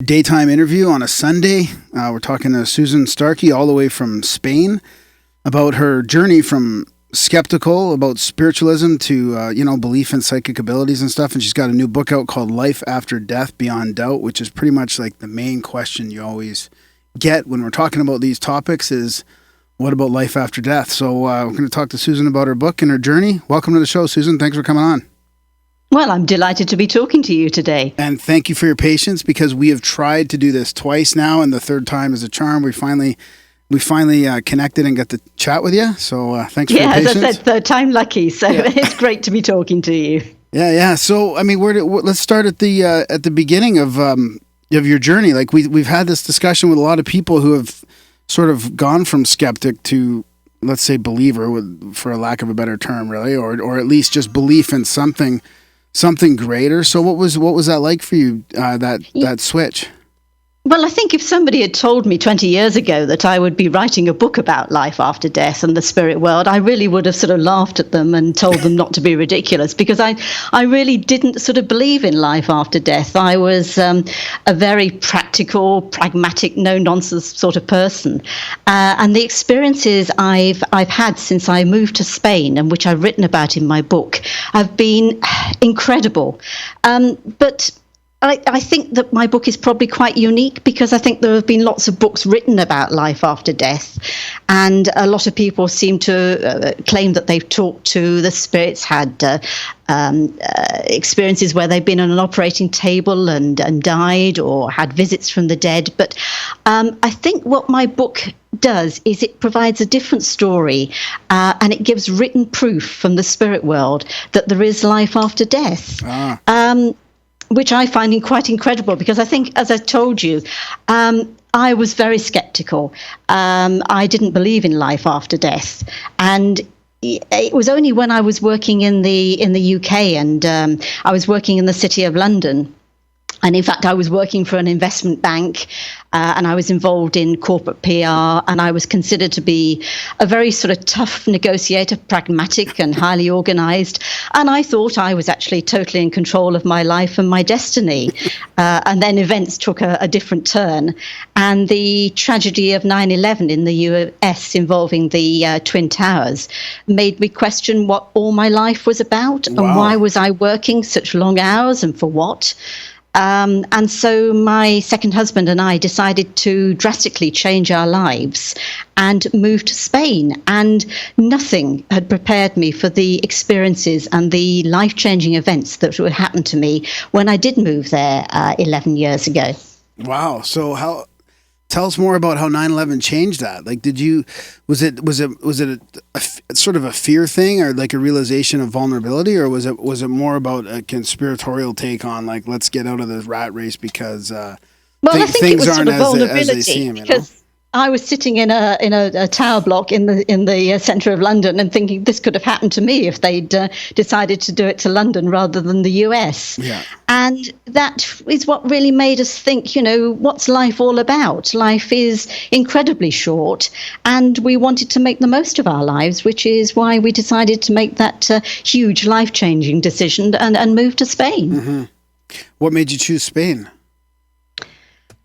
daytime interview on a Sunday. We're talking to Susan Starkey all the way from Spain about her journey from skeptical about spiritualism to, belief in psychic abilities and stuff. And she's got a new book out called Life After Death Beyond Doubt, which is pretty much like the main question you always get when we're talking about these topics is, what about life after death? So we're going to talk to Susan about her book and her journey. Welcome to the show, Susan. Thanks for coming on. Well, I'm delighted to be talking to you today. And thank you for your patience, because we have tried to do this twice now, and the third time is a charm. We finally connected and got to chat with you. So thanks for your patience. Yeah, as I said, third time lucky. So It's great to be talking to you. Yeah. So I mean, let's start at the beginning of your journey. Like we've had this discussion with a lot of people who have sort of gone from skeptic to, let's say, believer, for a lack of a better term, really, or at least just belief in something greater. So what was that like for you, that switch? Well, I think if somebody had told me 20 years ago that I would be writing a book about life after death and the spirit world, I really would have sort of laughed at them and told them not to be ridiculous, because I really didn't sort of believe in life after death. I was a very practical, pragmatic, no-nonsense sort of person. And the experiences I've had since I moved to Spain, and which I've written about in my book, have been incredible. But I think that my book is probably quite unique, because I think there have been lots of books written about life after death, and a lot of people seem to claim that they've talked to the spirits, had experiences where they've been on an operating table and died, or had visits from the dead. But I think what my book does is it provides a different story, and it gives written proof from the spirit world that there is life after death. Which I find quite incredible, because I think, as I told you, I was very skeptical. I didn't believe in life after death, and it was only when I was working in the UK, and I was working in the City of London. And in fact, I was working for an investment bank, and I was involved in corporate PR, and I was considered to be a very sort of tough negotiator, pragmatic and highly organized. And I thought I was actually totally in control of my life and my destiny. And then events took a different turn. And the tragedy of 9/11 in the US, involving the Twin Towers, made me question what all my life was about. Wow. And why was I working such long hours, and for what? And so my second husband and I decided to drastically change our lives and move to Spain. And nothing had prepared me for the experiences and the life-changing events that would happen to me when I did move there 11 years ago. Wow. So tell us more about how 9/11 changed that. Like, was it a sort of a fear thing, or like a realization of vulnerability, or was it more about a conspiratorial take on, like, let's get out of the rat race because I think things it was aren't sort of vulnerability, as they seem, because I was sitting in a tower block in the centre of London, and thinking this could have happened to me if they'd decided to do it to London rather than the US. Yeah. And that is what really made us think, what's life all about? Life is incredibly short, and we wanted to make the most of our lives, which is why we decided to make that huge life-changing decision and move to Spain. Mm-hmm. What made you choose Spain?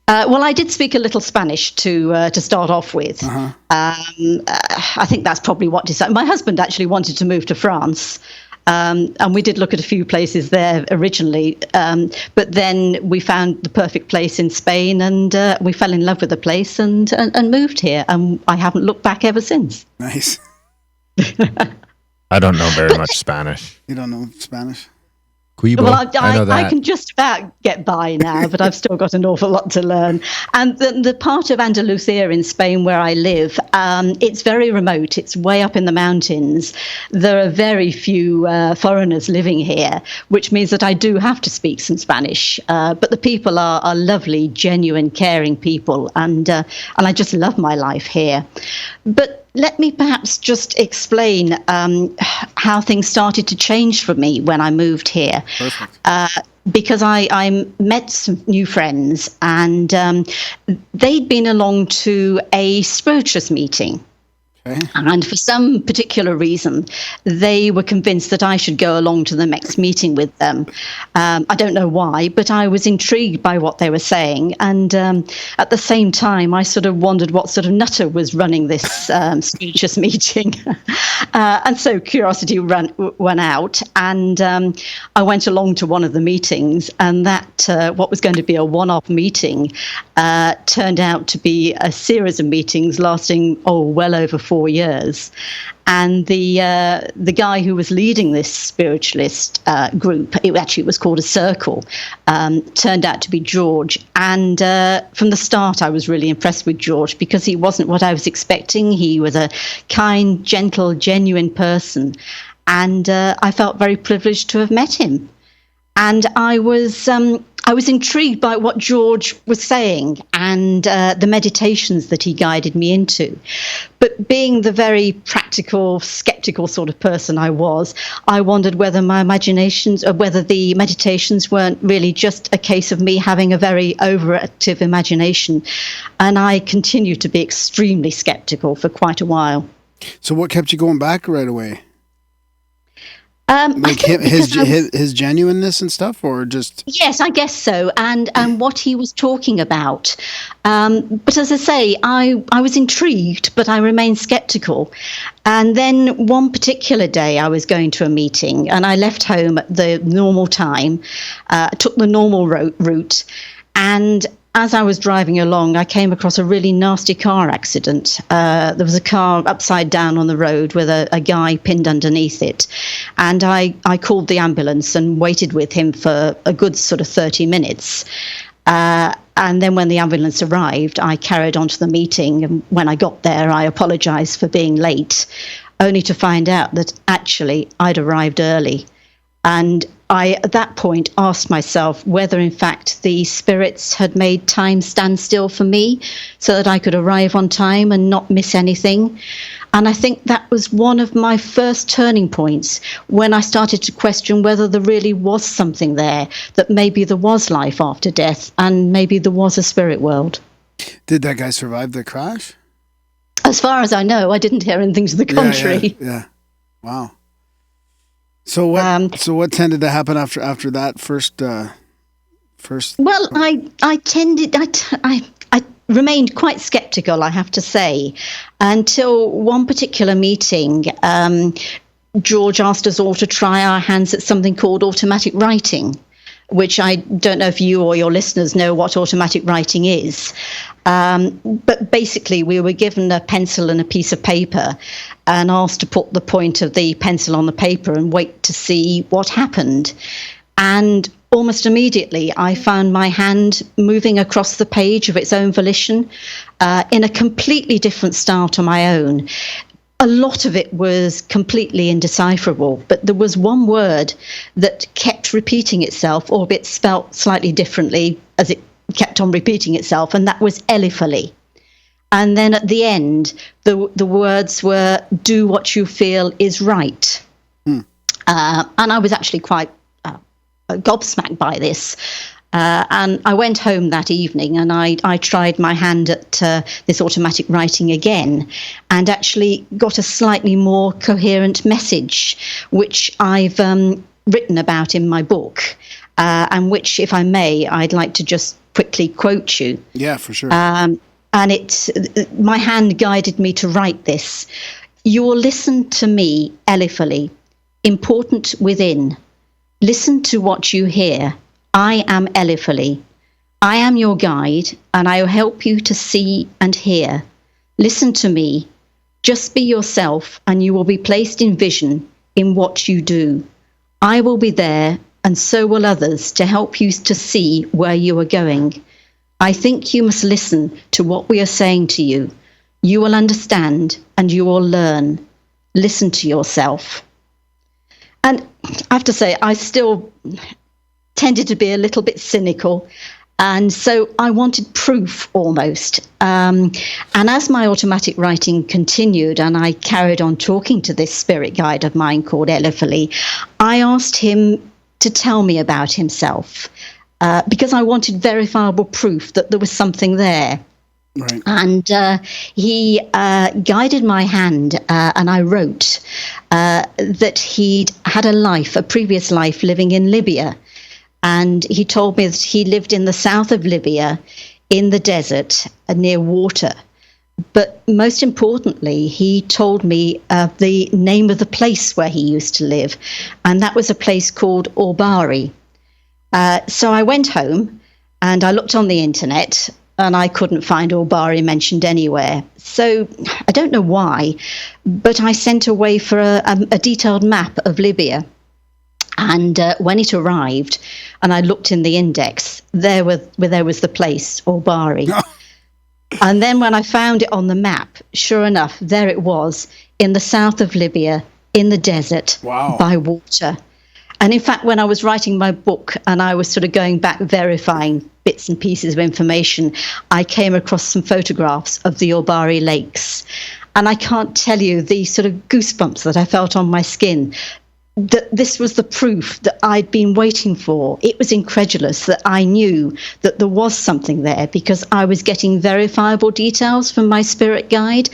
Well, I did speak a little Spanish to start off with. Uh-huh. I think that's probably what decided. My husband actually wanted to move to France, and we did look at a few places there originally. But then we found the perfect place in Spain, and we fell in love with the place and moved here. And I haven't looked back ever since. Nice. I don't know very much Spanish. You don't know Spanish? Cuibo. Well, I know that. I can just about get by now, but I've still got an awful lot to learn. And the part of Andalusia in Spain where I live, it's very remote. It's way up in the mountains. There are very few foreigners living here, which means that I do have to speak some Spanish. But the people are lovely, genuine, caring people, and I just love my life here. But let me perhaps just explain how things started to change for me when I moved here. Perfect. Because I met some new friends, and they'd been along to a spiritualist meeting. Okay. And for some particular reason, they were convinced that I should go along to the next meeting with them. I don't know why, but I was intrigued by what they were saying. And at the same time, I sort of wondered what sort of nutter was running this spirituous meeting. And so curiosity went out. And I went along to one of the meetings. And that, what was going to be a one-off meeting, turned out to be a series of meetings lasting, well over 4 years. And the guy who was leading this spiritualist group, it actually was called a circle, turned out to be George. And from the start, I was really impressed with George because he wasn't what I was expecting. He was a kind, gentle, genuine person. And I felt very privileged to have met him. And I was intrigued by what George was saying and the meditations that he guided me into. But being the very practical, skeptical sort of person I was, I wondered whether my imaginations, or whether the meditations weren't really just a case of me having a very overactive imagination. And I continued to be extremely skeptical for quite a while. So what kept you going back right away? Like his genuineness and stuff, or just... Yes, I guess so, and what he was talking about. But as I say, I was intrigued, but I remained skeptical. And then one particular day I was going to a meeting, and I left home at the normal time, took the normal route, and as I was driving along, I came across a really nasty car accident. There was a car upside down on the road with a guy pinned underneath it. And I called the ambulance and waited with him for a good sort of 30 minutes. And then when the ambulance arrived, I carried on to the meeting. And when I got there, I apologized for being late, only to find out that actually I'd arrived early. And I, at that point, asked myself whether, in fact, the spirits had made time stand still for me so that I could arrive on time and not miss anything. And I think that was one of my first turning points when I started to question whether there really was something there, that maybe there was life after death and maybe there was a spirit world. Did that guy survive the crash? As far as I know, I didn't hear anything to the contrary. Yeah. Wow. So what tended to happen after that first? Well, I remained quite skeptical, I have to say, until one particular meeting. George asked us all to try our hands at something called automatic writing, which I don't know if you or your listeners know what automatic writing is. But basically, we were given a pencil and a piece of paper and asked to put the point of the pencil on the paper and wait to see what happened. And almost immediately, I found my hand moving across the page of its own volition in a completely different style to my own. A lot of it was completely indecipherable, but there was one word that kept repeating itself, albeit spelt slightly differently as it kept on repeating itself, and that was Eliphali. And then at the end, the words were, "Do what you feel is right." And I was actually quite gobsmacked by this. And I went home that evening and I tried my hand at this automatic writing again and actually got a slightly more coherent message, which I've written about in my book, and which, if I may, I'd like to just quickly quote you. Yeah, for sure. And my hand guided me to write this. "You will listen to me, Eliphali, important within. Listen to what you hear. I am Eliphali. I am your guide, and I will help you to see and hear. Listen to me. Just be yourself, and you will be placed in vision in what you do. I will be there, and so will others, to help you to see where you are going. I think you must listen to what we are saying to you. You will understand, and you will learn. Listen to yourself." And I have to say, I still tended to be a little bit cynical. And so I wanted proof almost. And as my automatic writing continued and I carried on talking to this spirit guide of mine called Eliphali, I asked him to tell me about himself because I wanted verifiable proof that there was something there. Right. And he guided my hand, and I wrote that he'd had a previous life living in Libya. And he told me that he lived in the south of Libya in the desert near water. But most importantly, he told me the name of the place where he used to live. And that was a place called Orbari. So I went home and I looked on the internet, and I couldn't find Orbari mentioned anywhere. So I don't know why, but I sent away for a detailed map of Libya. And when it arrived, and I looked in the index, there was the place, Orbari. And then when I found it on the map, sure enough, there it was in the south of Libya, in the desert, by water. And in fact, when I was writing my book and I was sort of going back verifying bits and pieces of information, I came across some photographs of the Orbari lakes. And I can't tell you the sort of goosebumps that I felt on my skin, that this was the proof that I'd been waiting for. It was incredulous that I knew that there was something there, because I was getting verifiable details from my spirit guide.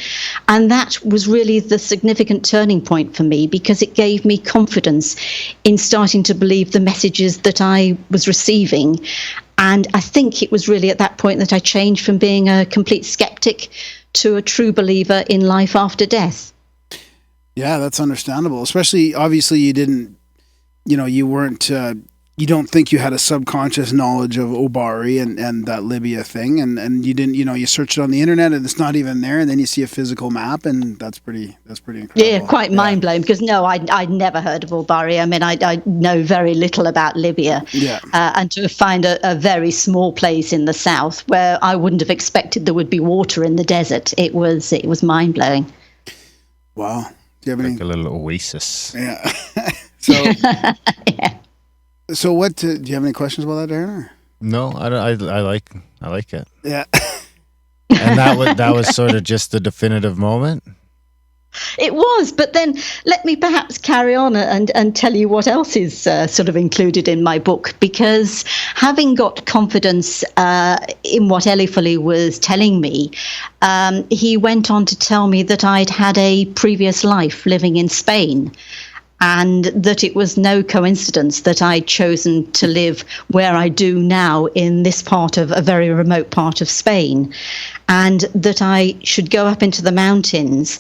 And that was really the significant turning point for me, because it gave me confidence in starting to believe the messages that I was receiving. And I think it was really at that point that I changed from being a complete skeptic to a true believer in life after death. Yeah, that's understandable. Especially, obviously, you didn't, you weren't, you don't think you had a subconscious knowledge of Obari and that Libya thing. And you didn't, you search it on the internet and it's not even there. And then you see a physical map, and that's pretty incredible. Yeah, quite mind-blowing, because I'd never heard of Obari. I mean, I know very little about Libya. Yeah. And to find a very small place in the south where I wouldn't have expected there would be water in the desert, it was mind-blowing. Wow. Do you have like a little oasis. Yeah. So, yeah. So what? Do you have any questions about that, Darren? No, I like it. Yeah. And that was sort of just the definitive moment. It was, but then let me perhaps carry on and tell you what else is sort of included in my book, because having got confidence in what Elifali was telling me, he went on to tell me that I'd had a previous life living in Spain, and that it was no coincidence that I'd chosen to live where I do now, in this part of a very remote part of Spain, and that I should go up into the mountains,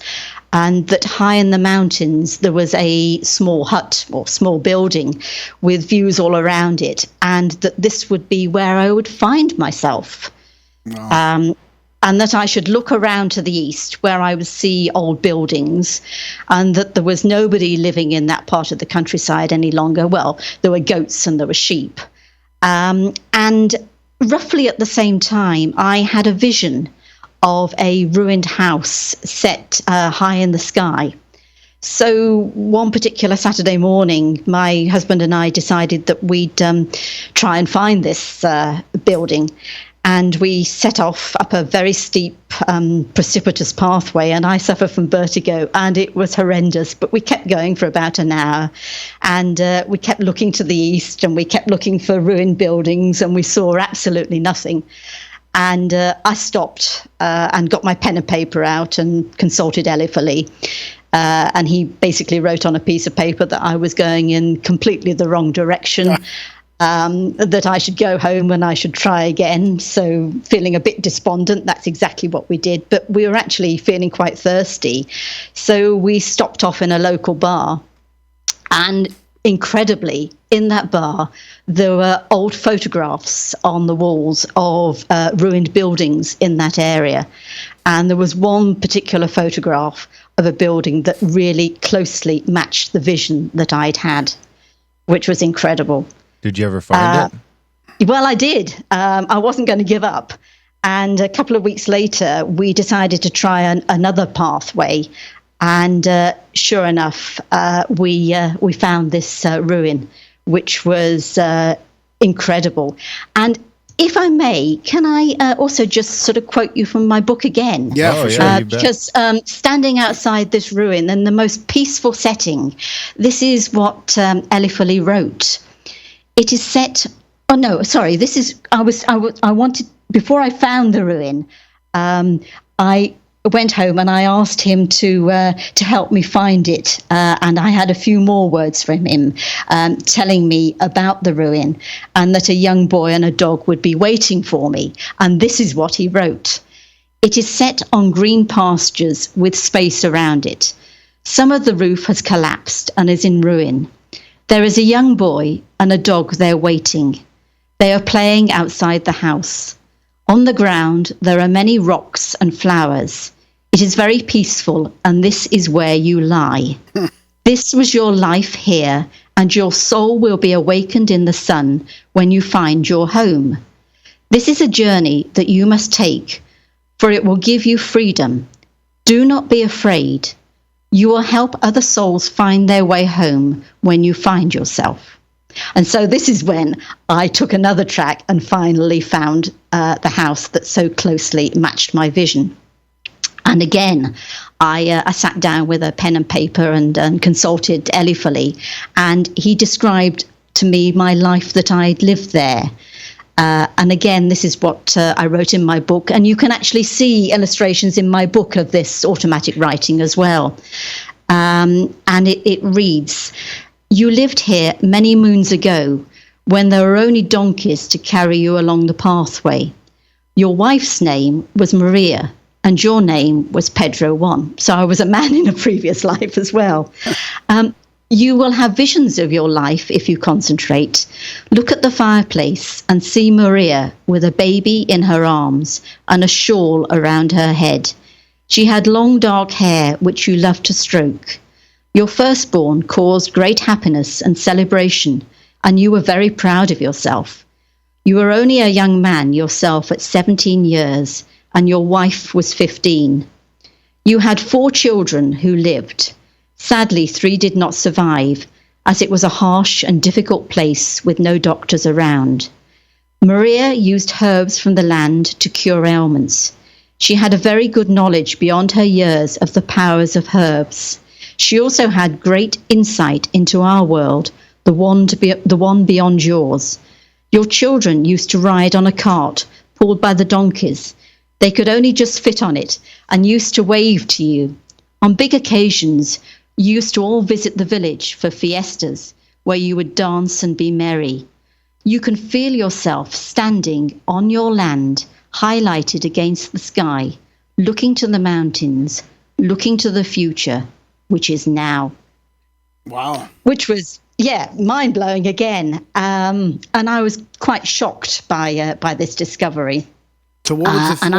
and that high in the mountains there was a small hut or small building with views all around it, and that this would be where I would find myself. Wow. And that I should look around to the east, where I would see old buildings, and that there was nobody living in that part of the countryside any longer. Well, there were goats and there were sheep. And roughly at the same time, I had a vision of a ruined house set high in the sky. So one particular Saturday morning, my husband and I decided that we'd try and find this building. And we set off up a very steep, precipitous pathway, and I suffer from vertigo, and it was horrendous. But we kept going for about an hour, and we kept looking to the east, and we kept looking for ruined buildings, and we saw absolutely nothing. And I stopped and got my pen and paper out and consulted Elifali. And he basically wrote on a piece of paper that I was going in completely the wrong direction. That I should go home and I should try again. So feeling a bit despondent, that's exactly what we did. But we were actually feeling quite thirsty. So we stopped off in a local bar. And incredibly, in that bar, there were old photographs on the walls of ruined buildings in that area. And there was one particular photograph of a building that really closely matched the vision that I'd had, which was incredible. Did you ever find it? Well, I did. I wasn't going to give up. And a couple of weeks later, we decided to try another pathway. And sure enough, we found this ruin, which was incredible. And if I may, can I also just sort of quote you from my book again? Yeah, for sure. Because standing outside this ruin in the most peaceful setting, this is what Elifali wrote. It is set. Oh no, sorry. This is. I wanted, before I found the ruin. I went home and I asked him to help me find it, and I had a few more words from him, telling me about the ruin and that a young boy and a dog would be waiting for me. And this is what he wrote: "It is set on green pastures with space around it. Some of the roof has collapsed and is in ruin. There is a young boy and a dog there waiting. They are playing outside the house. On the ground there are many rocks and flowers. It is very peaceful, and this is where you lie. This was your life here, and your soul will be awakened in the sun when you find your home. This is a journey that you must take, for it will give you freedom. Do not be afraid. You will help other souls find their way home when you find yourself." And so this is when I took another track and finally found the house that so closely matched my vision. And again, I sat down with a pen and paper and consulted Eliphali, and he described to me my life that I'd lived there. And again, this is what I wrote in my book, and you can actually see illustrations in my book of this automatic writing as well. And it reads: "You lived here many moons ago, when there were only donkeys to carry you along the pathway. Your wife's name was Maria, and your name was Pedro Juan." So I was a man in a previous life as well. "You will have visions of your life if you concentrate. Look at the fireplace and see Maria with a baby in her arms and a shawl around her head. She had long dark hair which you loved to stroke. Your firstborn caused great happiness and celebration, and you were very proud of yourself. You were only a young man yourself at 17 years, and your wife was 15. You had 4 children who lived. Sadly, 3 did not survive, as it was a harsh and difficult place with no doctors around. Maria used herbs from the land to cure ailments. She had a very good knowledge beyond her years of the powers of herbs. She also had great insight into our world, the one beyond yours. Your children used to ride on a cart pulled by the donkeys. They could only just fit on it and used to wave to you. On big occasions, you used to all visit the village for fiestas, where you would dance and be merry. You can feel yourself standing on your land, highlighted against the sky, looking to the mountains, looking to the future, which is now." Wow. Which was, mind-blowing again. And I was quite shocked by this discovery. So what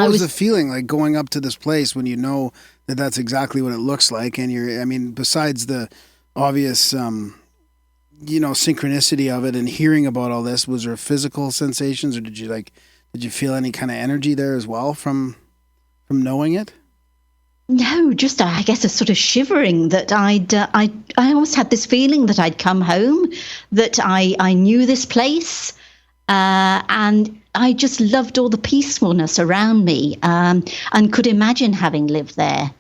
was the feeling like going up to this place when you know that that's exactly what it looks like? And besides the obvious, synchronicity of it and hearing about all this, was there physical sensations, or did you feel any kind of energy there as well from knowing it? No, just I guess a sort of shivering that I always had this feeling that I'd come home, that I knew this place, and I just loved all the peacefulness around me, and could imagine having lived there.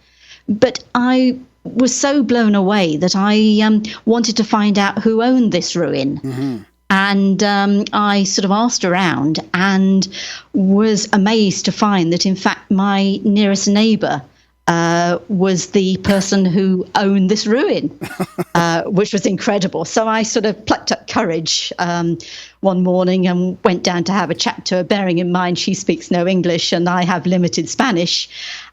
But I was so blown away that I wanted to find out who owned this ruin. Mm-hmm. And I sort of asked around and was amazed to find that, in fact, my nearest neighbour was the person who owned this ruin, which was incredible. So I sort of plucked up courage one morning and went down to have a chat to her, bearing in mind she speaks no English and I have limited Spanish.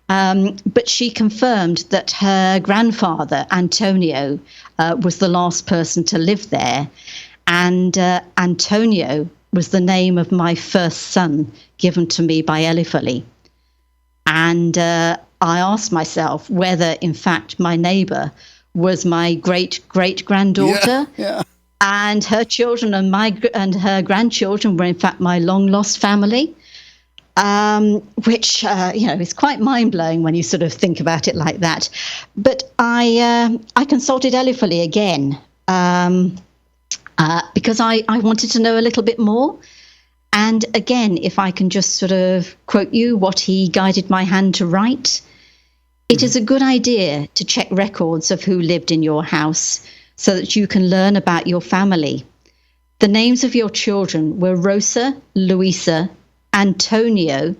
But she confirmed that her grandfather, Antonio, was the last person to live there. And Antonio was the name of my first son given to me by Eliphali. And I asked myself whether, in fact, my neighbour was my great-great-granddaughter. Yeah. And her children and her grandchildren were, in fact, my long-lost family, which, is quite mind-blowing when you sort of think about it like that. But I consulted Eliphali again because I wanted to know a little bit more. And again, if I can just sort of quote you what he guided my hand to write, it is a good idea to check records of who lived in your house so that you can learn about your family. The names of your children were Rosa, Luisa, Antonio,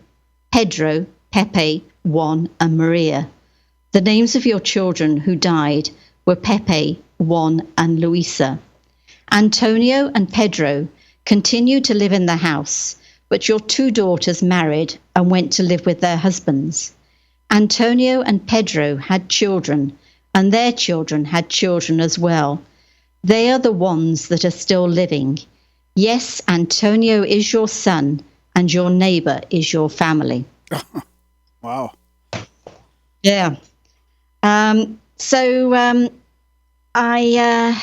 Pedro, Pepe, Juan, and Maria. The names of your children who died were Pepe, Juan, and Luisa. Antonio and Pedro continued to live in the house, but your 2 daughters married and went to live with their husbands. Antonio and Pedro had children, and their children had children as well. They are the ones that are still living. Yes, Antonio is your son, and your neighbor is your family. Wow. Yeah. So I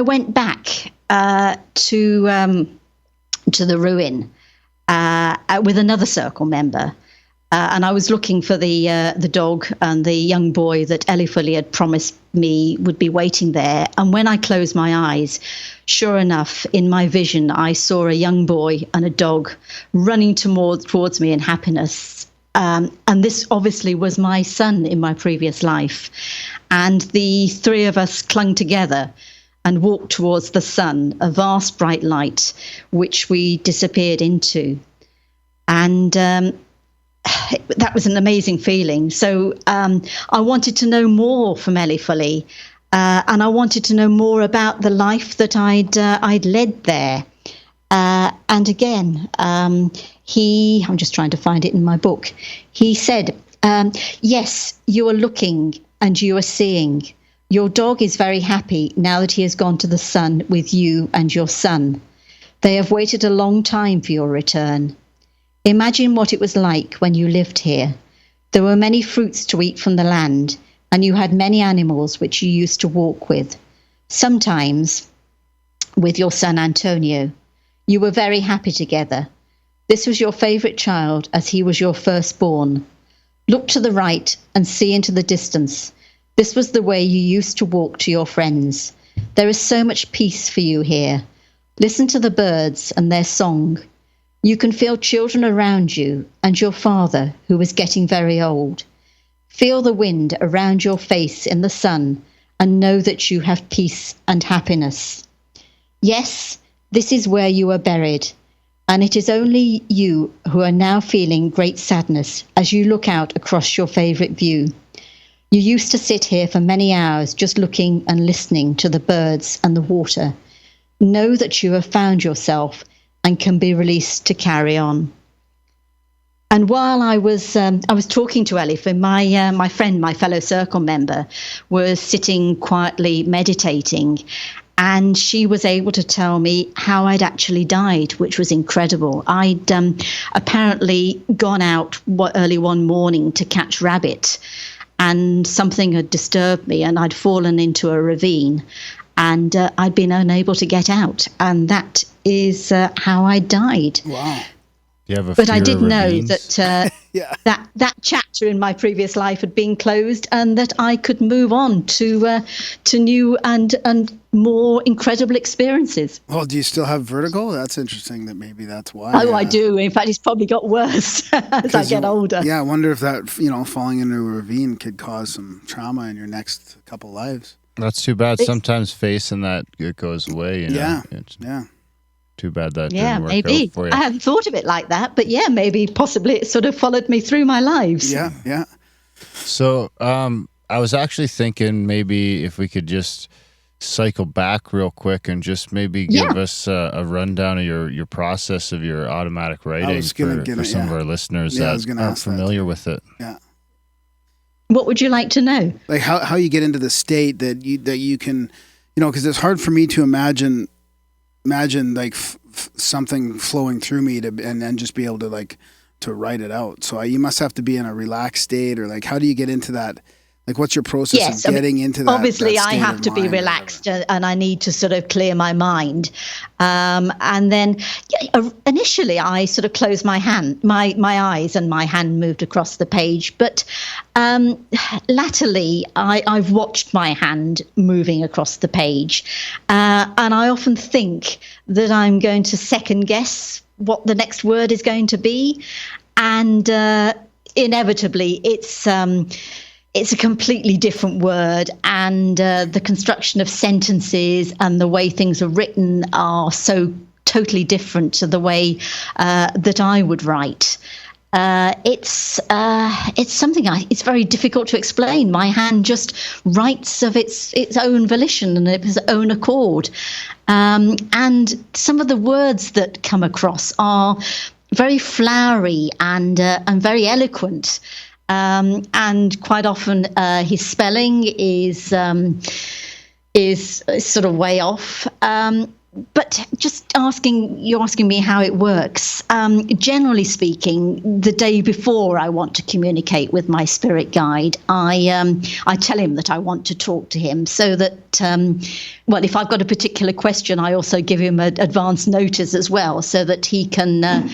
went back to the ruin with another circle member, and I was looking for the dog and the young boy that Elifuli had promised me would be waiting there. And when I closed my eyes, sure enough, in my vision, I saw a young boy and a dog running towards me in happiness. And this obviously was my son in my previous life. And the 3 of us clung together and walked towards the sun, a vast bright light, which we disappeared into. And that was an amazing feeling. So I wanted to know more from Elifuli, and I wanted to know more about the life that I'd led there. And again, I'm just trying to find it in my book. He said, yes, you are looking and you are seeing. Your dog is very happy now that he has gone to the sun with you and your son. They have waited a long time for your return. Imagine what it was like when you lived here. There were many fruits to eat from the land, and you had many animals which you used to walk with. Sometimes, with your son Antonio, you were very happy together. This was your favourite child, as he was your firstborn. Look to the right and see into the distance. This was the way you used to walk to your friends. There is so much peace for you here. Listen to the birds and their song. You can feel children around you and your father, who is getting very old. Feel the wind around your face in the sun and know that you have peace and happiness. Yes, this is where you are buried, and it is only you who are now feeling great sadness as you look out across your favourite view. You used to sit here for many hours just looking and listening to the birds and the water. Know that you have found yourself and can be released to carry on. And while I was talking to Elif, and my friend, my fellow circle member, was sitting quietly meditating, and she was able to tell me how I'd actually died, which was incredible. I'd apparently gone out early one morning to catch rabbit, and something had disturbed me, and I'd fallen into a ravine, and I'd been unable to get out, and that is how I died. Wow. You have a but fear I did of know ravines? that Yeah. that chapter in my previous life had been closed, and that I could move on to new and more incredible experiences. Well, do you still have vertigo? That's interesting. That maybe that's why. Oh, I do. In fact, it's probably got worse as I get older. Yeah, I wonder if that falling into a ravine could cause some trauma in your next couple lives. That's too bad. Sometimes facing that, it goes away. Yeah. It's Yeah. too bad that Yeah, didn't work maybe. out for you. I hadn't thought of it like that, but yeah, maybe possibly it sort of followed me through my lives. Yeah. Yeah. So I was actually thinking maybe if we could just cycle back real quick and just maybe give us a rundown of your process of your automatic writing for some of our listeners that aren't familiar with it. Yeah. What would you like to know? Like how you get into the state that you can, because it's hard for me to imagine like something flowing through me and then just be able to to write it out. So you must have to be in a relaxed state, or how do you get into that? Like, what's your process of getting into that? Obviously, that I have to be relaxed and I need to sort of clear my mind. And then initially I sort of closed my eyes and my hand moved across the page. But latterly, I've watched my hand moving across the page. And I often think that I'm going to second guess what the next word is going to be. And inevitably, it's a completely different word, and the construction of sentences and the way things are written are so totally different to the way that I would write. It's something it's very difficult to explain. My hand just writes of its own volition and its own accord, and some of the words that come across are very flowery and very eloquent, and quite often his spelling is sort of way off. But you're asking me how it works. Generally speaking, the day before I want to communicate with my spirit guide, I tell him that I want to talk to him, so that, if I've got a particular question, I also give him advance notice as well, so that he can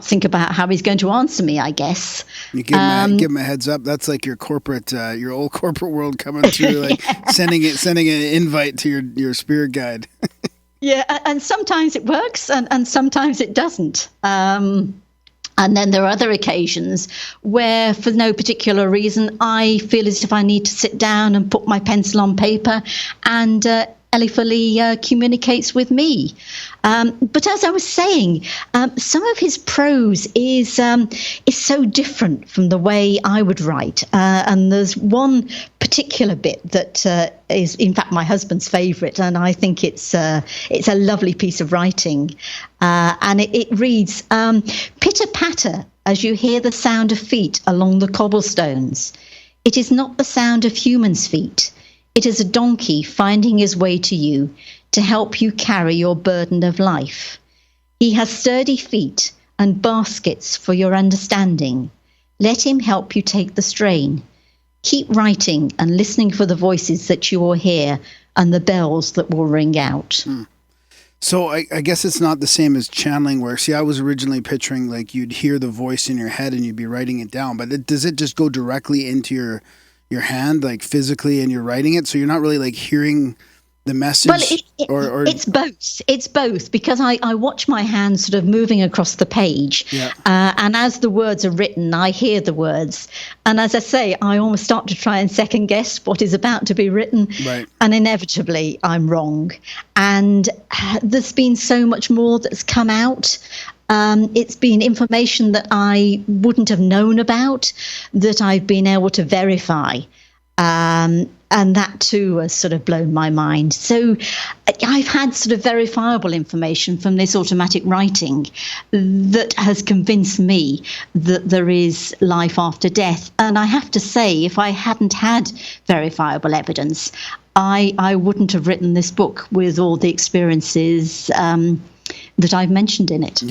think about how he's going to answer me, I guess. You give him a heads up. That's like your old corporate world coming through, like sending an invite to your spirit guide. Yeah, and sometimes it works, and sometimes it doesn't. And then there are other occasions where, for no particular reason, I feel as if I need to sit down and put my pencil on paper, and Eliphaly communicates with me. But as I was saying, some of his prose is so different from the way I would write. And there's one particular bit that is, in fact, my husband's favourite, and I think it's a lovely piece of writing. And it reads, "Pitter-patter as you hear the sound of feet along the cobblestones. It is not the sound of humans' feet. It is a donkey finding his way to you to help you carry your burden of life. He has sturdy feet and baskets for your understanding. Let him help you take the strain. Keep writing and listening for the voices that you will hear and the bells that will ring out." So I guess it's not the same as channeling, where, I was originally picturing like you'd hear the voice in your head and you'd be writing it down, but does it just go directly into your hand, like physically, and you're writing it, so you're not really like hearing the message? Well, it's both. It's both, because I watch my hand sort of moving across the page, and as the words are written, I hear the words, and as I say, I almost start to try and second guess what is about to be written, right. And inevitably I'm wrong. And there's been so much more that's come out. It's been information that I wouldn't have known about, that I've been able to verify. And that too has sort of blown my mind. So I've had sort of verifiable information from this automatic writing that has convinced me that there is life after death. And I have to say, if I hadn't had verifiable evidence, I wouldn't have written this book with all the experiences that I've mentioned in it.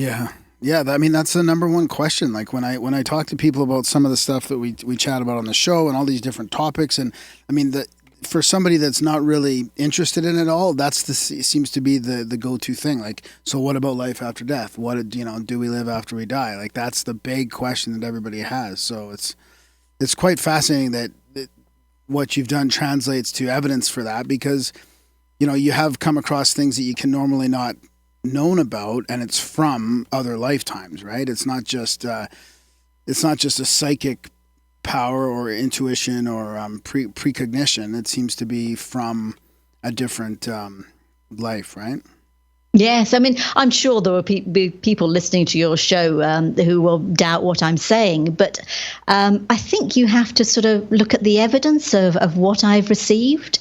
Yeah, I mean, that's the number one question. Like when I talk to people about some of the stuff that we chat about on the show and all these different topics, and I mean, for somebody that's not really interested in it all, it seems to be the go-to thing. Like, so what about life after death? What, do we live after we die? Like, that's the big question that everybody has. So it's quite fascinating that what you've done translates to evidence for that, because, you have come across things that you can normally not known about, and it's from other lifetimes, right? It's not just a psychic power or intuition or precognition. It seems to be from a different life, right? Yes, I mean, I'm sure there will be people listening to your show who will doubt what I'm saying, but I think you have to sort of look at the evidence of what I've received,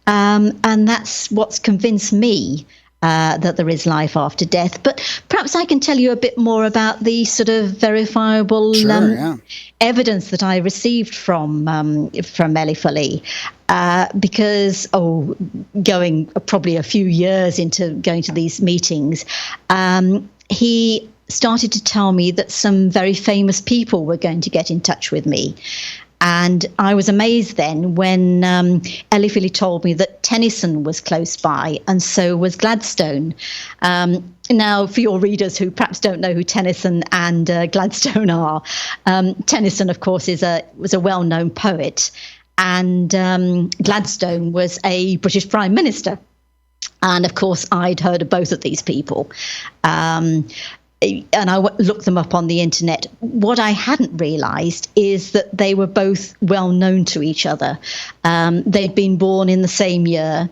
and that's what's convinced me that there is life after death. But perhaps I can tell you a bit more about the sort of verifiable evidence that I received from Eliphaly, because going probably a few years into going to these meetings, he started to tell me that some very famous people were going to get in touch with me. And I was amazed then when Eliphaly told me that Tennyson was close by, and so was Gladstone. Now, for your readers who perhaps don't know who Tennyson and Gladstone are, Tennyson, of course, was a well-known poet, and Gladstone was a British Prime Minister. And, of course, I'd heard of both of these people. And I looked them up on the internet. What I hadn't realised is that they were both well known to each other. They'd been born in the same year,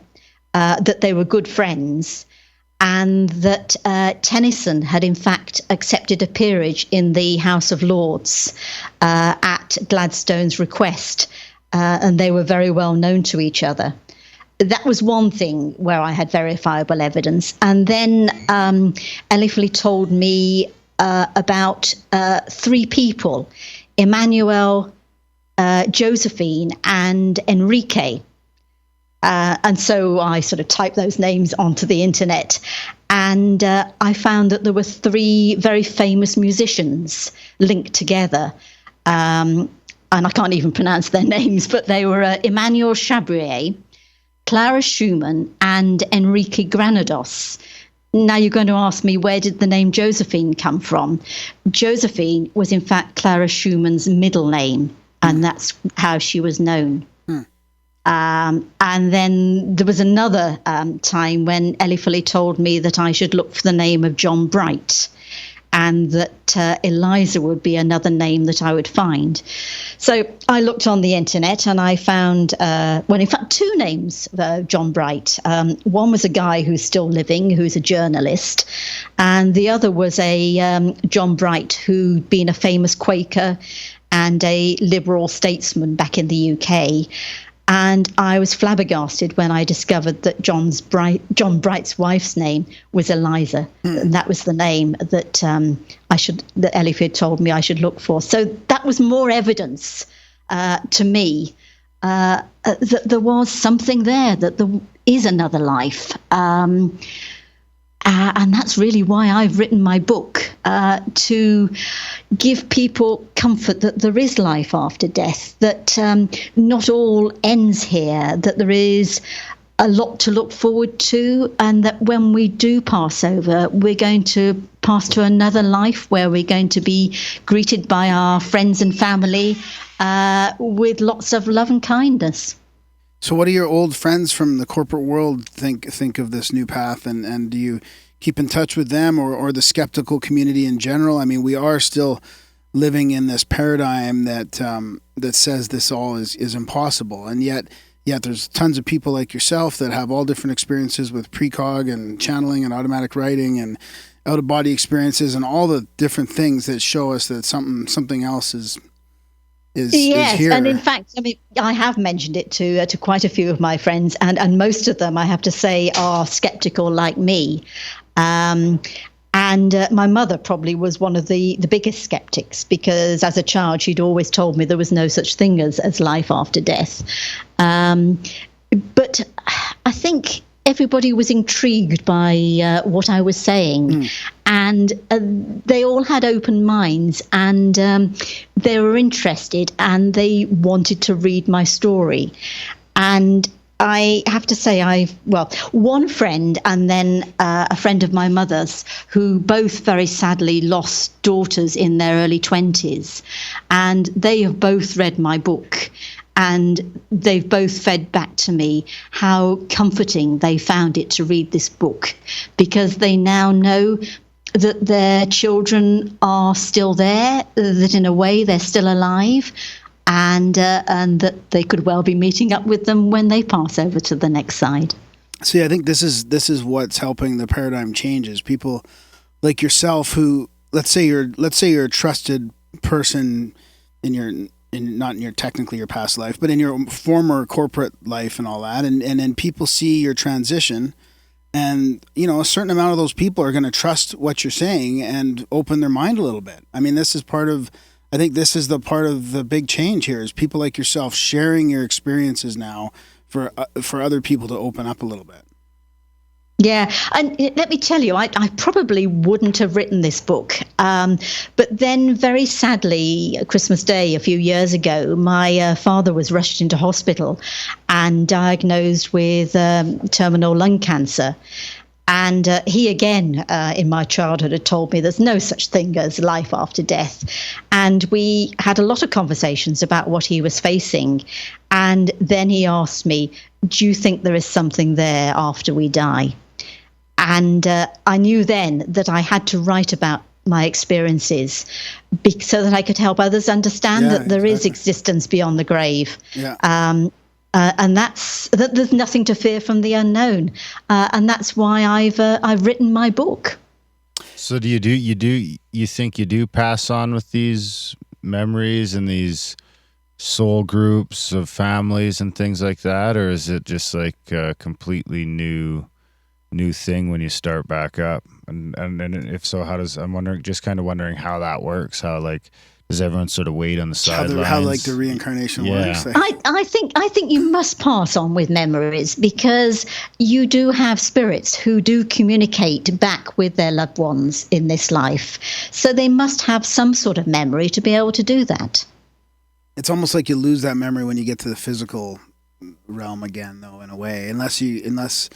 that they were good friends, and that Tennyson had in fact accepted a peerage in the House of Lords at Gladstone's request, and they were very well known to each other. That was one thing where I had verifiable evidence. And then Ellie Flea told me about three people, Emmanuel, Josephine, and Enrique. And so I sort of typed those names onto the internet, and I found that there were three very famous musicians linked together. And I can't even pronounce their names, but they were Emmanuel Chabrier, Clara Schumann, and Enrique Granados. Now you're going to ask me, where did the name Josephine come from? Josephine was in fact Clara Schumann's middle name, and that's how she was known. And then there was another time when Ellie Flea told me that I should look for the name of John Bright, and that Eliza would be another name that I would find. So I looked on the internet and I found, in fact, two names of John Bright. One was a guy who's still living, who's a journalist, and the other was a John Bright who'd been a famous Quaker and a liberal statesman back in the UK. And I was flabbergasted when I discovered that John Bright's wife's name was Eliza, and that was the name that that Ellie Flea told me I should look for. So that was more evidence to me that there was something there, that there is another life, and that's really why I've written my book, to give people comfort that there is life after death, that not all ends here, that there is a lot to look forward to, and that when we do pass over, we're going to pass to another life where we're going to be greeted by our friends and family with lots of love and kindness. So what do your old friends from the corporate world think of this new path, and do you keep in touch with them or the skeptical community in general? I mean, we are still living in this paradigm that says this all is impossible, and yet there's tons of people like yourself that have all different experiences with precog and channeling and automatic writing and out-of-body experiences and all the different things that show us that something else is here. And in fact, I mean, I have mentioned it to quite a few of my friends, and most of them, I have to say, are skeptical like me. And my mother probably was one of the biggest skeptics, because as a child, she'd always told me there was no such thing as life after death. But I think everybody was intrigued by what I was saying. And they all had open minds, and they were interested, and they wanted to read my story. And I have to say, one friend and then a friend of my mother's, who both very sadly lost daughters in their early 20s, and they have both read my book. And they've both fed back to me how comforting they found it to read this book, because they now know that their children are still there, that in a way they're still alive, and that they could well be meeting up with them when they pass over to the next side. See, I think this is what's helping the paradigm changes. People like yourself who, let's say you're a trusted person not in your technically your past life, but in your former corporate life and all that, and then people see your transition, and a certain amount of those people are going to trust what you're saying and open their mind a little bit. I mean, this is part of the part of the big change here, is people like yourself sharing your experiences now for other people to open up a little bit. Yeah, and let me tell you, I probably wouldn't have written this book. But then very sadly, Christmas Day a few years ago, my father was rushed into hospital and diagnosed with terminal lung cancer. And he again, in my childhood, had told me there's no such thing as life after death. And we had a lot of conversations about what he was facing. And then he asked me, do you think there is something there after we die? And I knew then that I had to write about my experiences so that I could help others understand that there is existence beyond the grave. Yeah. And there's nothing to fear from the unknown, and that's why I've written my book. So do you think you do pass on with these memories and these soul groups of families and things like that, or is it just like a completely new thing when you start back up? And if so, I'm wondering how that works. How, like, does everyone sort of wait on the sidelines? How like the reincarnation works? I think you must pass on with memories, because you do have spirits who do communicate back with their loved ones in this life. So they must have some sort of memory to be able to do that. It's almost like you lose that memory when you get to the physical realm again, though, in a way, unless yes,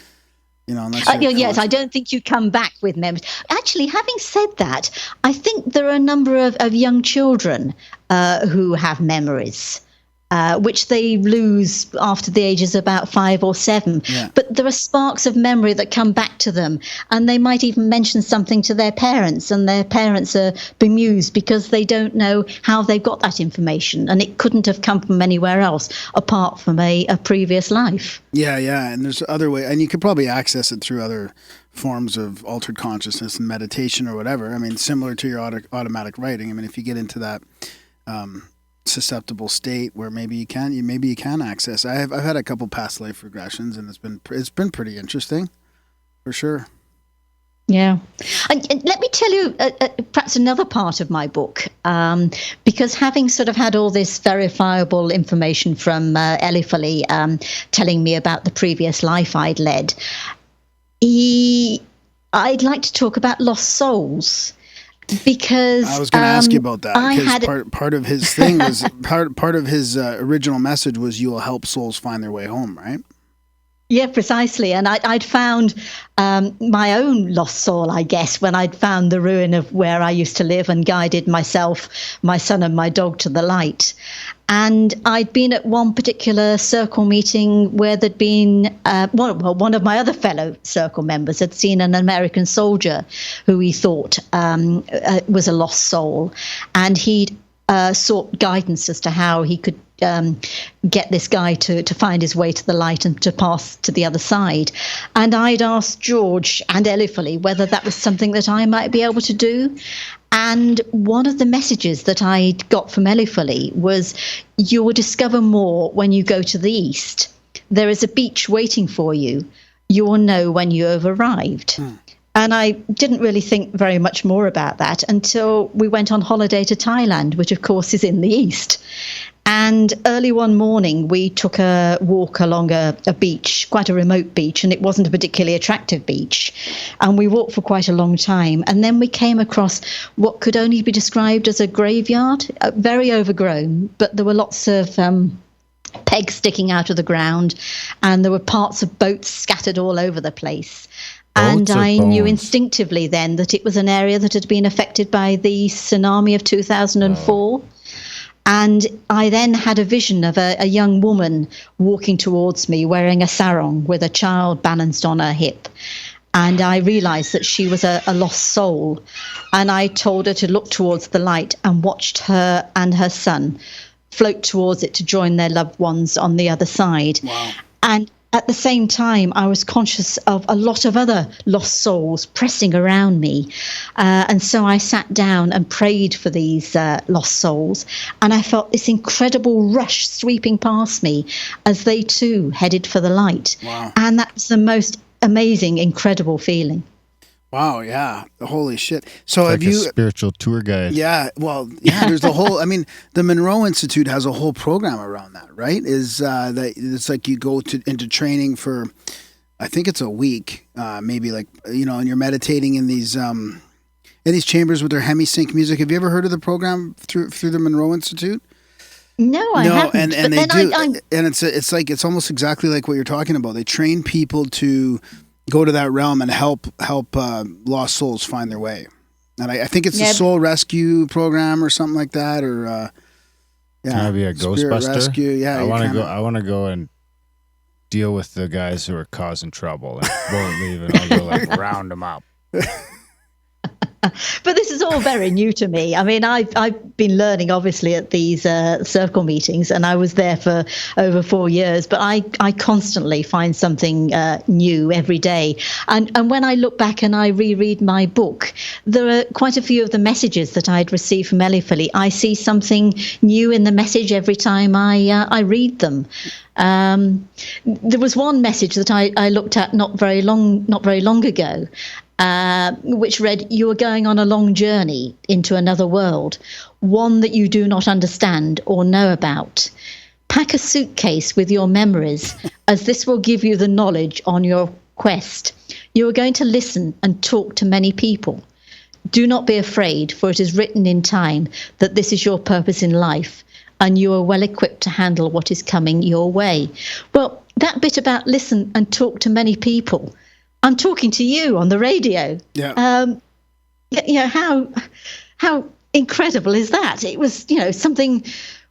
I don't think you come back with memories. Actually, having said that, I think there are a number of young children who have memories, which they lose after the ages of about 5 or 7. Yeah. But there are sparks of memory that come back to them, and they might even mention something to their parents, and their parents are bemused because they don't know how they've got that information, and it couldn't have come from anywhere else apart from a previous life. Yeah, and there's other way, and you could probably access it through other forms of altered consciousness and meditation or whatever. I mean, similar to your automatic writing. I mean, if you get into that susceptible state where maybe you can access. I've had a couple past life regressions, and it's been pretty interesting, for sure. Yeah. And let me tell you perhaps another part of my book, because having sort of had all this verifiable information from Eliphaly telling me about the previous life I'd led, I'd like to talk about lost souls. Because I was going to ask you about that, because part of his thing was part of his original message was you will help souls find their way home, right? Yeah, precisely. And I'd found my own lost soul, I guess, when I'd found the ruin of where I used to live and guided myself, my son and my dog to the light. And I'd been at one particular circle meeting where there'd been one of my other fellow circle members had seen an American soldier who he thought was a lost soul. And he'd sought guidance as to how he could get this guy to find his way to the light and to pass to the other side. And I'd asked George and Eliphaly whether that was something that I might be able to do. And one of the messages that I got from Eliphaly was, you will discover more when you go to the east. There is a beach waiting for you. You will know when you have arrived. And I didn't really think very much more about that until we went on holiday to Thailand, which of course is in the east. And early one morning, we took a walk along a beach, quite a remote beach, and it wasn't a particularly attractive beach. And we walked for quite a long time. And then we came across what could only be described as a graveyard, very overgrown, but there were lots of pegs sticking out of the ground, and there were parts of boats scattered all over the place. And I knew instinctively then that it was an area that had been affected by the tsunami of 2004. And I then had a vision of a young woman walking towards me wearing a sarong with a child balanced on her hip. And I realized that she was a lost soul. And I told her to look towards the light and watched her and her son float towards it to join their loved ones on the other side. Wow. And at the same time, I was conscious of a lot of other lost souls pressing around me. And so I sat down and prayed for these lost souls. And I felt this incredible rush sweeping past me as they too headed for the light. Wow. And that was the most amazing, incredible feeling. Wow, yeah. Holy shit. So like have you a spiritual tour guide? Yeah, well, yeah, there's the whole, I mean, the Monroe Institute has a whole program around that, right? That it's like you go into training for, I think it's a week, maybe, like, you know, and you're meditating in these chambers with their hemisync music. Have you ever heard of the program through the Monroe Institute? No, I haven't. And they do, and it's almost exactly like what you're talking about. They train people to go to that realm and help lost souls find their way. And I think it's the Soul Rescue program or something like that, or Can I be a Spirit Ghostbuster? Rescue. Yeah, I want to go and deal with the guys who are causing trouble and won't leave, and I'll go like round them up. But this is all very new to me. I mean, I've been learning, obviously, at these circle meetings, and I was there for over 4 years. But I constantly find something new every day. And when I look back and I reread my book, there are quite a few of the messages that I'd received from Eliphaly. I see something new in the message every time I read them. There was one message that I looked at not very long ago, which read, "You are going on a long journey into another world, one that you do not understand or know about. Pack a suitcase with your memories, as this will give you the knowledge on your quest. You are going to listen and talk to many people. Do not be afraid, for it is written in time that this is your purpose in life, and you are well equipped to handle what is coming your way." Well, that bit about listen and talk to many people, I'm talking to you on the radio. Yeah. How incredible is that? It was, something,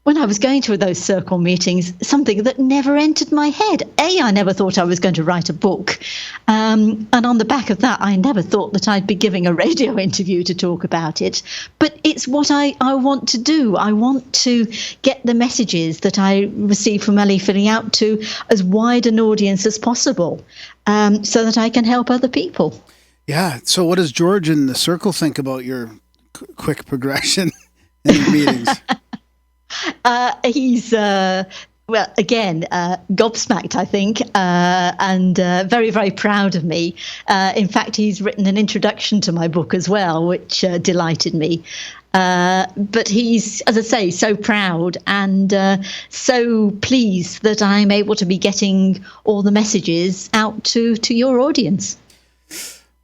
when I was going to those circle meetings, something that never entered my head. I never thought I was going to write a book. And on the back of that, I never thought that I'd be giving a radio interview to talk about it. But it's what I want to do. I want to get the messages that I receive from Eliphaly out to as wide an audience as possible, so that I can help other people. Yeah. So what does George in the circle think about your quick progression in the meetings? He's gobsmacked, I think, and very, very proud of me. In fact, he's written an introduction to my book as well, which delighted me. But he's, as I say, so proud and so pleased that I'm able to be getting all the messages out to your audience.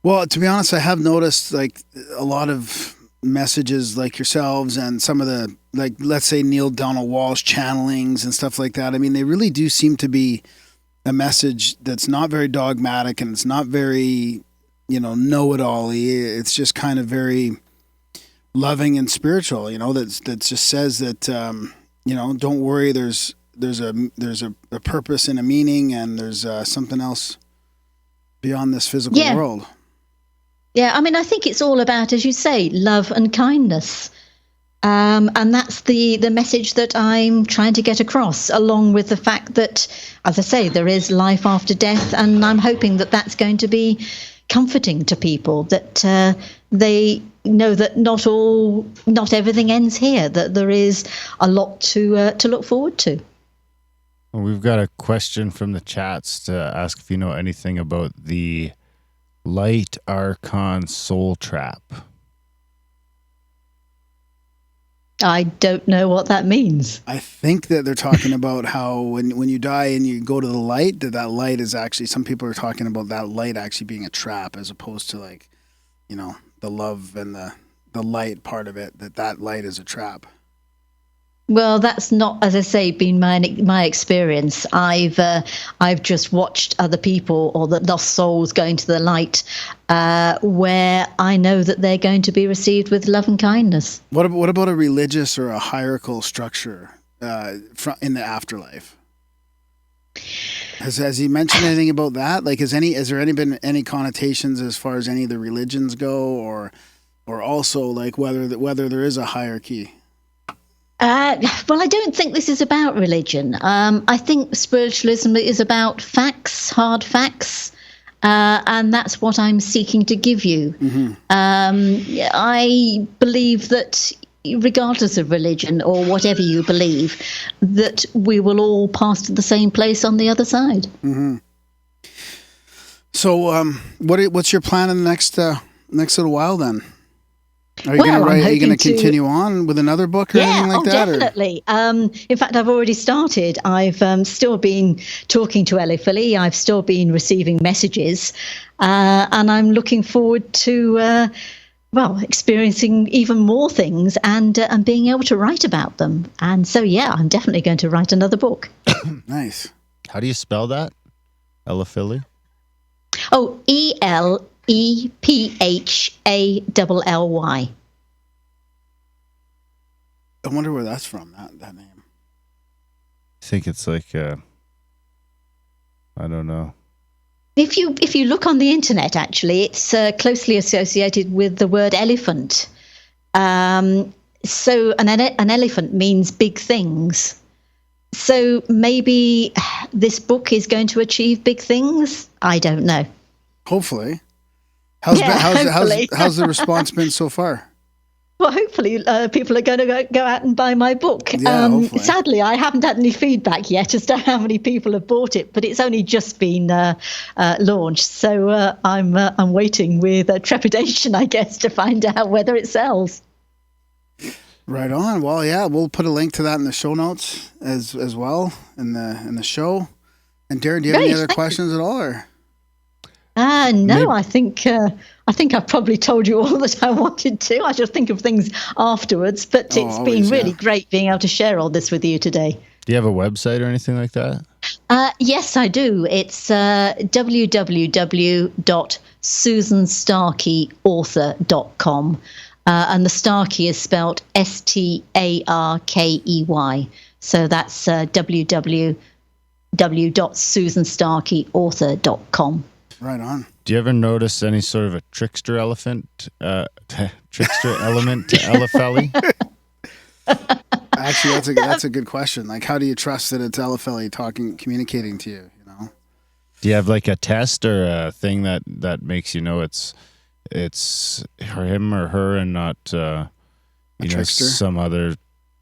Well, to be honest, I have noticed like a lot of messages like yourselves and some of the, like, let's say Neil Donald Walsh channelings and stuff like that. I mean, they really do seem to be a message that's not very dogmatic and it's not very, know-it-all-y. It's just kind of very loving and spiritual, that just says that, don't worry, there's a purpose and a meaning, and there's something else beyond this physical world. Yeah, I mean, I think it's all about, as you say, love and kindness. And that's the message that I'm trying to get across, along with the fact that, as I say, there is life after death. And I'm hoping that that's going to be comforting to people, that they know that not everything ends here, that there is a lot to look forward to. Well, we've got a question from the chats to ask if you know anything about the Light Archon Soul Trap. I don't know what that means. I think that they're talking about how when you die and you go to the light, that light is actually, some people are talking about that light actually being a trap, as opposed to like, the love and the light part of it, that light is a trap. Well, that's not, as I say, been my experience. I've just watched other people or the lost souls going to the light, where I know that they're going to be received with love and kindness. What about a religious or a hierarchical structure in the afterlife? Has he mentioned anything about that? Like, has there been any connotations as far as any of the religions go, or also like whether there is a hierarchy? Well, I don't think this is about religion. I think spiritualism is about facts, hard facts, and that's what I'm seeking to give you. Mm-hmm. I believe that regardless of religion or whatever you believe, that we will all pass to the same place on the other side. Mm-hmm. So, what's your plan in the next little while then? Are you going to continue on with another book or anything like that? Definitely. In fact, I've already started. I've still been talking to Eliphaly. I've still been receiving messages, and I'm looking forward to experiencing even more things and being able to write about them. And so, I'm definitely going to write another book. Nice. How do you spell that? Eliphaly? Oh, ELEPHALLY. I wonder where that's from, that name. I think it's like, I don't know. If you look on the internet, actually, it's closely associated with the word elephant. So an elephant means big things. So maybe this book is going to achieve big things. I don't know. Hopefully. Hopefully. How's the response been so far? Well, hopefully people are going to go out and buy my book. Yeah, hopefully. Sadly, I haven't had any feedback yet as to how many people have bought it, but it's only just been launched. So I'm waiting with trepidation, I guess, to find out whether it sells. Right on. Well, yeah, we'll put a link to that in the show notes as well in the show. And Darren, do you have any other questions at all? Or? No, Maybe. I think I've probably told you all that I wanted to. I shall think of things afterwards, but it's been really great being able to share all this with you today. Do you have a website or anything like that? Yes, I do. It's www.susanstarkeyauthor.com. And the Starkey is spelled Starkey. So that's www.susanstarkeyauthor.com. Right on. Do you ever notice any sort of a trickster element to Eliphaly? Actually, that's a good question. Like, how do you trust that it's Eliphaly communicating to you? You know. Do you have like a test or a thing that makes you know it's him or her and not trickster? Some other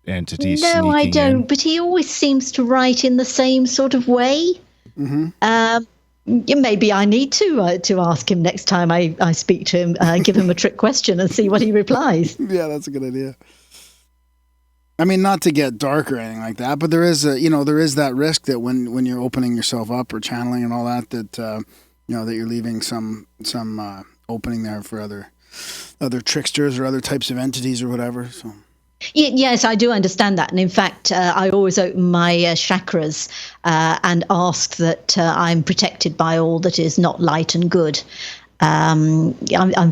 entity? No, I don't. In? But he always seems to write in the same sort of way. Mm-hmm. Maybe I need to ask him next time I speak to him, give him a trick question and see what he replies. Yeah, that's a good idea. I mean, not to get dark or anything like that, but there is that risk that when you're opening yourself up or channeling and all that that you're leaving some opening there for other tricksters or other types of entities or whatever. So. Yes, I do understand that. And in fact, I always open my chakras and ask that I'm protected by all that is not light and good. I'm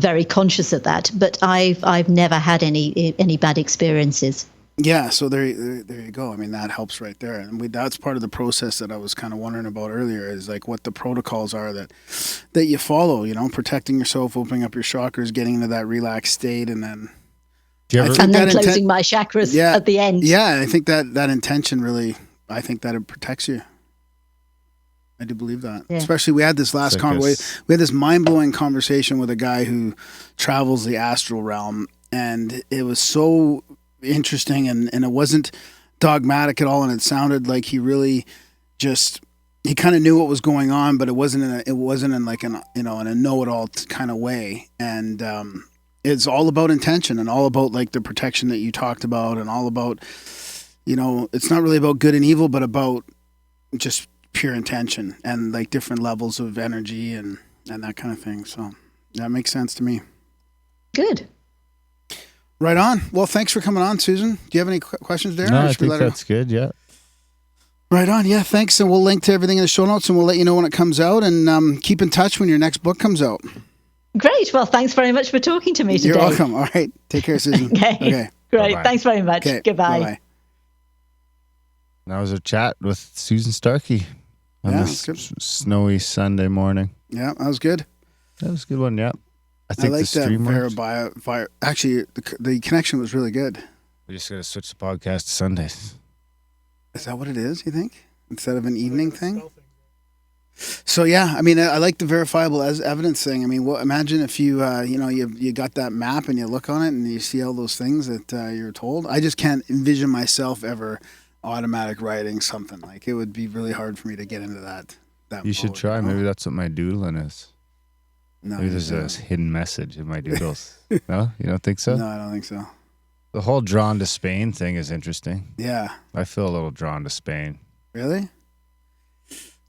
very conscious of that, but I've never had any bad experiences. Yeah, so there you go. I mean, that helps right there. And that's part of the process that I was kind of wondering about earlier is like what the protocols are that you follow, protecting yourself, opening up your chakras, getting into that relaxed state, and then... And then closing my chakras at the end. Yeah, I think that intention really, I think that it protects you. I do believe that. Yeah. Especially we had this last conversation. We had this mind-blowing conversation with a guy who travels the astral realm, and it was so interesting and it wasn't dogmatic at all, and it sounded like he really just he kind of knew what was going on, but it wasn't in like in a know-it-all kind of way. And it's all about intention and all about like the protection that you talked about, and all about it's not really about good and evil, but about just pure intention and like different levels of energy and that kind of thing. So that makes sense to me. Good. Right on. Well, thanks for coming on, Susan. Do you have any questions there? No, I think that's good. Yeah. Right on. Yeah, thanks. And we'll link to everything in the show notes, and we'll let you know when it comes out, and keep in touch when your next book comes out. Great. Well, thanks very much for talking to me today. You're welcome. All right. Take care, Susan. Okay. Great. Bye-bye. Thanks very much. Okay. Goodbye. Bye-bye. That was a chat with Susan Starkey on this snowy Sunday morning. Yeah, that was good. That was a good one. Yeah. I think like the stream that actually, the connection was really good. We just got to switch the podcast to Sundays. Is that what it is, you think? Instead of an evening thing? So, yeah, I mean, I like the verifiable as evidence thing. I mean, imagine if you got that map and you look on it and you see all those things that you're told. I just can't envision myself ever automatic writing something. Like, it would be really hard for me to get into that You should try. Maybe that's what my doodling is. No, maybe there's a hidden message in my doodles. No? You don't think so? No, I don't think so. The whole drawn to Spain thing is interesting. Yeah. I feel a little drawn to Spain. Really?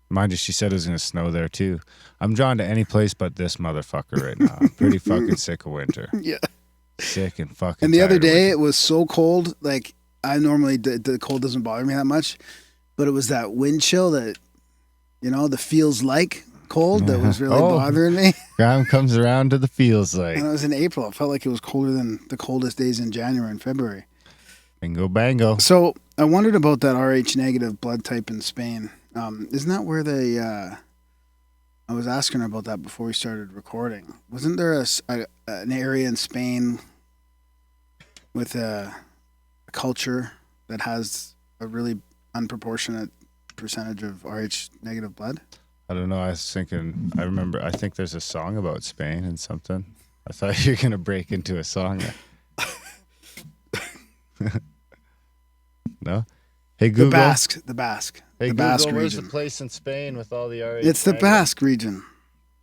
Mind you, she said it was going to snow there too. I'm drawn to any place but this motherfucker right now. I'm pretty fucking sick of winter. Yeah. Sick and fucking And the other day, it was so cold. Like, I normally, the cold doesn't bother me that much. But it was that wind chill that, the feels like cold that was really bothering me. Graham comes around to the feels like. And it was in April. It felt like it was colder than the coldest days in January and February. Bingo bango. So I wondered about that Rh negative blood type in Spain. Isn't that where they I was asking her about that before we started recording. Wasn't there an area in Spain with a culture that has a really unproportionate percentage of Rh negative blood? I don't know. I was thinking. I think there's a song about Spain and something. I thought you were gonna break into a song. No. Hey Google. The Basque. Hey the Google. Basque Where's region. the place in Spain with all the RH? It's the negative? Basque region.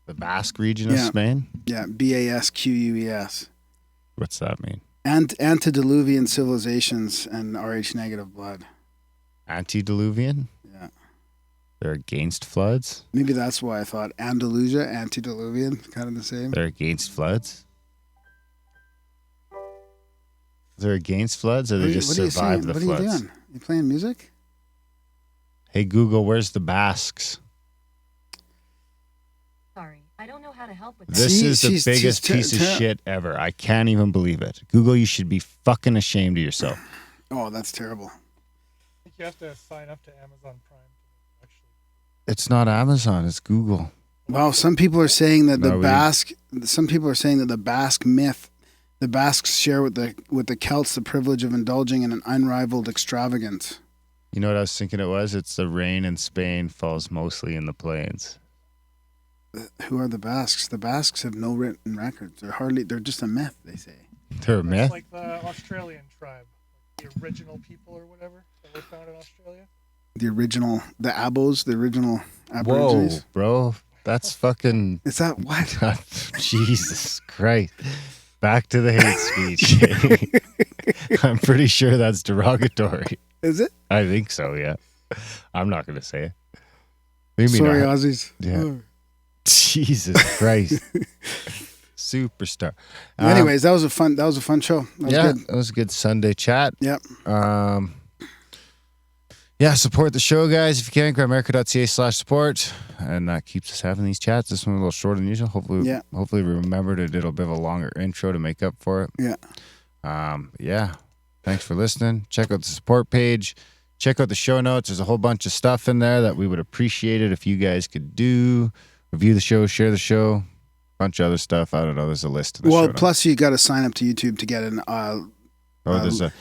The Basque region of Spain. Yeah, Basquees. What's that mean? And antediluvian civilizations and Rh negative blood. Antediluvian? Yeah. They're against floods? Maybe that's why I thought Andalusia, antediluvian, kind of the same. They're against floods? They're against floods, or they just survive the floods? What are you doing? You playing music? Hey Google, where's the Basques? Sorry, I don't know how to help with that. This is the biggest piece of shit ever. I can't even believe it. Google, you should be fucking ashamed of yourself. Oh, that's terrible. I think you have to sign up to Amazon Prime to actually. It's not Amazon, it's Google. Well, some people are saying that the Basque myth, the Basques share with the Celts the privilege of indulging in an unrivaled extravagance. You know what I was thinking it was? It's the rain in Spain falls mostly in the plains. Who are the Basques? The Basques have no written records. They're just a myth, they say. They're a myth? It's like the Australian tribe, the original people or whatever that were found in Australia. The Abos, the original Whoa, Aborigines. bro. That's fucking... Is that what? Jesus Christ. Back to the hate speech. I'm pretty sure that's derogatory. Is it? I think so, yeah. I'm not going to say it. Maybe Sorry, not. Aussies. Yeah. Oh. Jesus Christ. Superstar. Anyways, that was a fun show. That was good. That was a good Sunday chat. Yep. Yeah, support the show, guys, if you can. Grimerica.ca/support. And that keeps us having these chats. This one a little shorter than usual. Hopefully we remembered a little bit of a longer intro to make up for it. Yeah. Thanks for listening. Check out the support page. Check out the show notes. There's a whole bunch of stuff in there that we would appreciate it if you guys could do. Review the show, share the show, bunch of other stuff. I don't know. There's a list of the show plus you got to sign up to YouTube to get there's a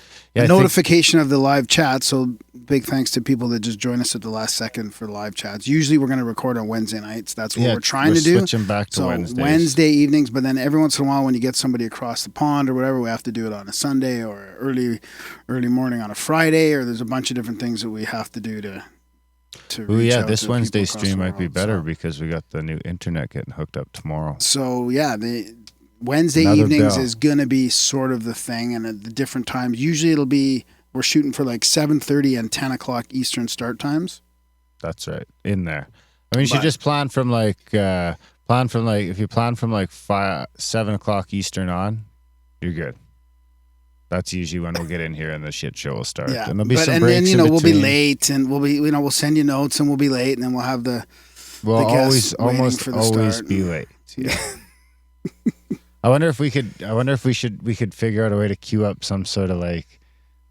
notification of the live chat. So big thanks to people that just join us at the last second for live chats. Usually we're going to record on Wednesday nights. That's what we're trying to do. Switching back to Wednesday evenings, but then every once in a while when you get somebody across the pond or whatever, we have to do it on a Sunday or early morning on a Friday, or there's a bunch of different things that we have to do to reach out this to Wednesday people across stream the might be world, better because we got the new internet getting hooked up tomorrow. So yeah, the Wednesday evenings is gonna be sort of the thing, and at the different times. Usually we're shooting for like 7:30 and 10 o'clock Eastern start times. That's right, in there. I mean, you should just plan from like if you plan from like 7 o'clock Eastern on, you're good. That's usually when we'll get in here and the shit show will start. Yeah, and there'll be some breaks in we'll be between. late, and we'll send you notes, and we'll be late, and then we'll have the guests almost for the always start. be late. Yeah. I wonder if we could figure out a way to queue up some sort of like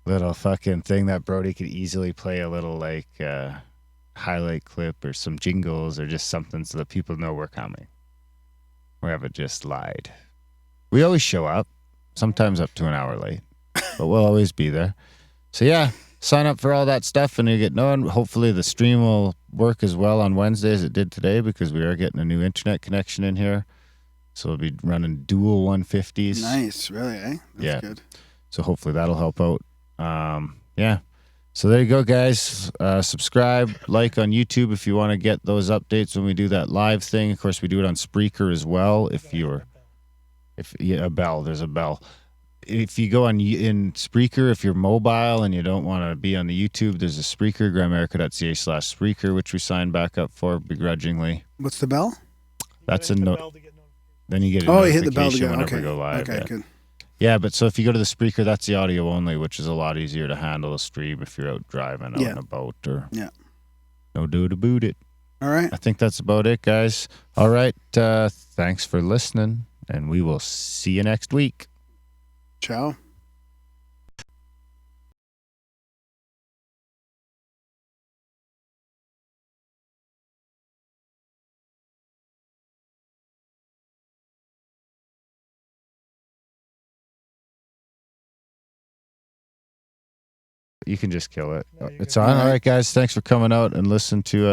little fucking thing that Brody could easily play a little like highlight clip or some jingles or just something so that people know we're coming. We haven't just lied. We always show up, sometimes up to an hour late, but we'll always be there. So yeah, sign up for all that stuff and you get known. Hopefully the stream will work as well on Wednesday as it did today because we are getting a new internet connection in here. So we'll be running dual 150s. Nice, really, eh? That's good. So hopefully that'll help out. So there you go, guys. Subscribe, like on YouTube if you want to get those updates when we do that live thing. Of course, we do it on Spreaker as well. There's a bell. If you go in Spreaker, if you're mobile and you don't want to be on the YouTube, there's a Spreaker, grimerica.ca/Spreaker, which we signed back up for begrudgingly. What's the bell? That's a note. Then you get a you notification hit the bell to get, whenever we go live. Okay, good. Yeah, but so if you go to the Spreaker, that's the audio only, which is a lot easier to handle a stream if you're out driving out on a boat or no do to boot it. All right. I think that's about it, guys. All right. Thanks for listening, and we will see you next week. Ciao. You can just kill it. No, you It's can- on. All right, guys. Thanks for coming out and listening to